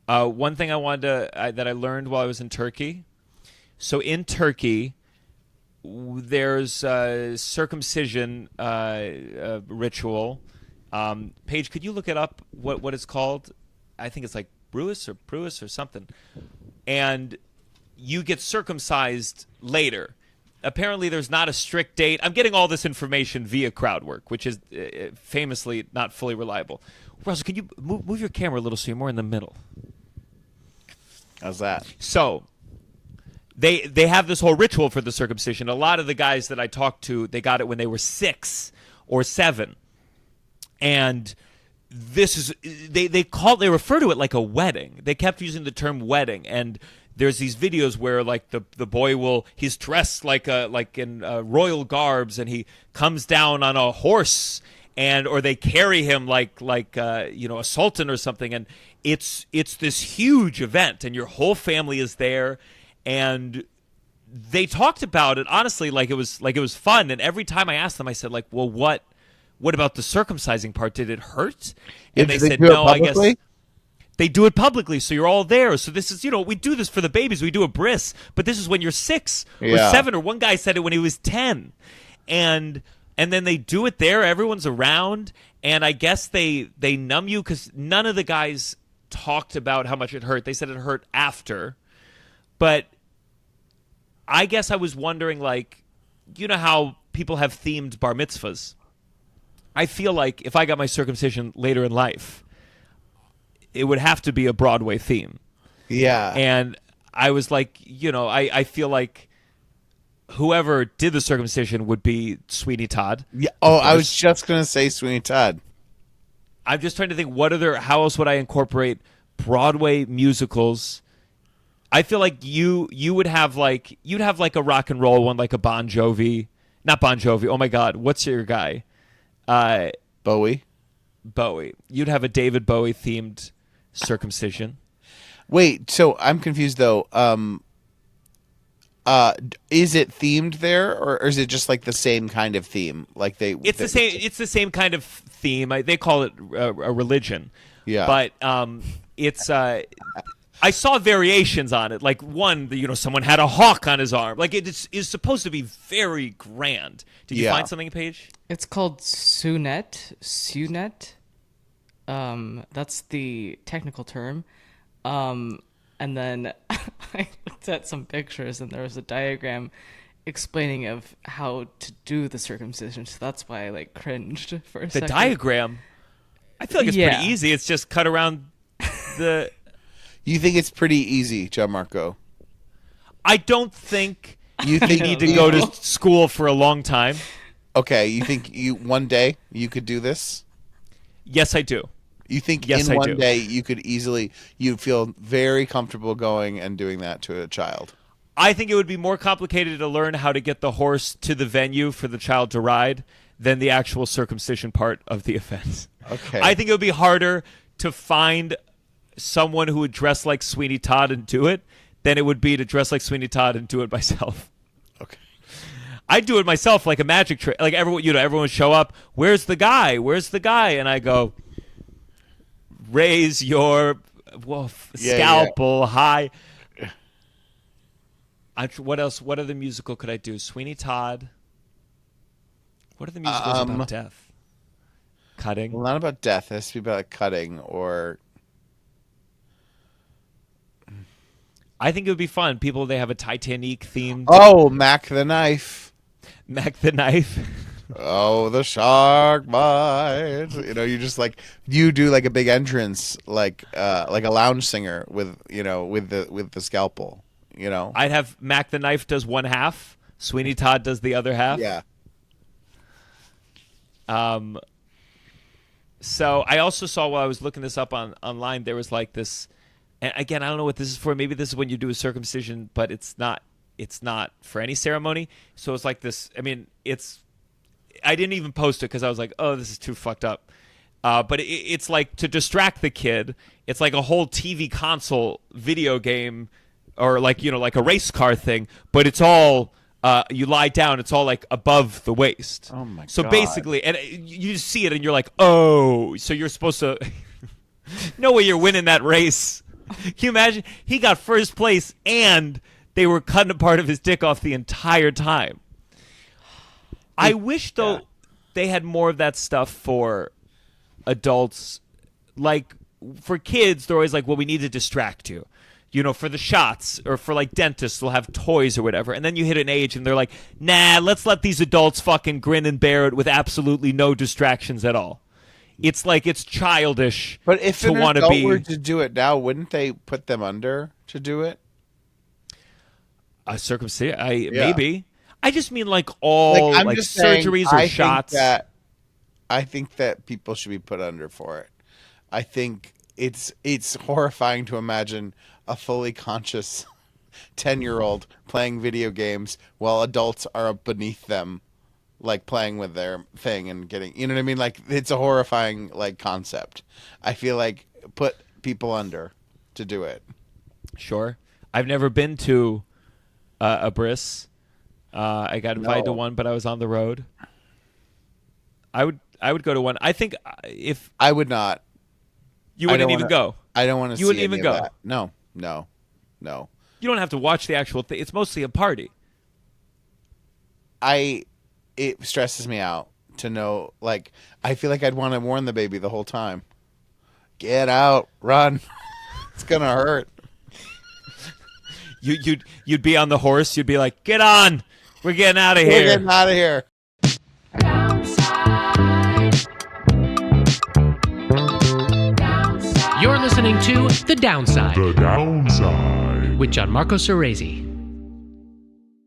One thing I wanted that I learned while I was in Turkey. So in Turkey, there's a circumcision ritual. Paige, could you look it up? What it's called? I think it's like Bruis or something. And you get circumcised later. Apparently, there's not a strict date. I'm getting all this information via crowdwork, which is famously not fully reliable. Russell, can you move your camera a little so you're more in the middle? How's that? So they have this whole ritual for the circumcision. A lot of the guys that I talked to, they got it when they were 6 or 7, and this is they refer to it like a wedding. They kept using the term wedding, and there's these videos where like the boy he's dressed like in royal garbs, and he comes down on a horse, or they carry him like a sultan or something, and it's this huge event, and your whole family is there, and they talked about it honestly like it was fun. And every time I asked them, I said like, well, what about the circumcising part? Did it hurt? And they said no. I guess they do it publicly, so you're all there. So this is, we do this for the babies. We do a bris, but this is when you're 6 or 7, or one guy said it when he was 10, and then they do it there. Everyone's around, and I guess they numb you, because none of the guys talked about how much it hurt. They said it hurt after, but I guess I was wondering, like, how people have themed bar mitzvahs. I feel like if I got my circumcision later in life, it would have to be a Broadway theme. Yeah. And I was like, I feel like whoever did the circumcision would be Sweeney Todd. Yeah. Oh, I was just going to say Sweeney Todd. I'm just trying to think how else would I incorporate Broadway musicals. I feel like you'd have a rock and roll one, like a Bon Jovi. Not Bon Jovi. Oh my God. What's your guy? Bowie. You'd have a David Bowie themed circumcision. Wait, so I'm confused though. Is it themed there, or is it just like the same kind of theme? Like it's the same kind of theme. They call it a religion. Yeah. But it's I saw variations on it. Like one, someone had a hawk on his arm. Like it is supposed to be very grand. Did you find something, Paige? It's called Sunet. That's the technical term. And then I looked at some pictures, and there was a diagram explaining of how to do the circumcision. So that's why I cringed for a second. The diagram? I feel like it's pretty easy. It's just cut around the... You think it's pretty easy, Gianmarco? I don't think you need to go to school for a long time. Okay, you think one day you could do this? Yes, I do. You think one day you could you'd feel very comfortable going and doing that to a child? I think it would be more complicated to learn how to get the horse to the venue for the child to ride than the actual circumcision part of the event. Okay. I think it would be harder to find someone who would dress like Sweeney Todd and do it than it would be to dress like Sweeney Todd and do it myself. Okay. I'd do it myself like a magic trick. Like everyone would show up. Where's the guy? And I go, raise your scalpel high. What else? What other musical could I do? Sweeney Todd. What are the musicals about death? Cutting. Well, not about death. It has to be about cutting or... I think it would be fun. They have a Titanic themed. Oh, Mac the Knife. Mac the Knife. Oh, the shark bite. You do like a big entrance, like a lounge singer with the scalpel. I'd have Mac the Knife does one half. Sweeney Todd does the other half. Yeah. So I also saw while I was looking this up online, there was like this. And again, I don't know what this is for. Maybe this is when you do a circumcision, but it's not for any ceremony. So it's like this. I mean, I didn't even post it because I was like, oh, this is too fucked up. But it's like to distract the kid. It's like a whole TV console video game, or like a race car thing. But it's all you lie down. It's all like above the waist. Oh my god! So basically, and you see it, and you're like, oh, so you're supposed to. No way, you're winning that race. Can you imagine? He got first place, and they were cutting a part of his dick off the entire time. I wish, though, they had more of that stuff for adults. Like, for kids, they're always like, well, we need to distract you. You know, for the shots, or for, like, dentists, they'll have toys or whatever. And then you hit an age, and they're like, nah, let's let these adults fucking grin and bear it with absolutely no distractions at all. It's like it's childish But if to an want to adult be were to do it now, wouldn't they put them under to do it? a circumcision. Maybe. I just mean like all Like, I'm like just saying, surgeries or shots. I think that people should be put under for it. I think it's horrifying to imagine a fully conscious 10-year-old playing video games while adults are beneath them, like playing with their thing and getting, you know what I mean? Like, it's a horrifying like concept. I feel like put people under to do it. Sure. I've never been to a bris. I got invited to one, but I was on the road. I would go to one. I think if I would not. you wouldn't even go. I don't want to see You wouldn't any even of go. that. No. You don't have to watch the actual thing. It's mostly a party. It stresses me out to know, like, I feel like I'd want to warn the baby the whole time. Get out, run. It's gonna hurt. You'd be on the horse. You'd be like, get on. We're getting out of We're here. getting out of here. You're listening to The Downside The Downside. with Gianmarco Soresi.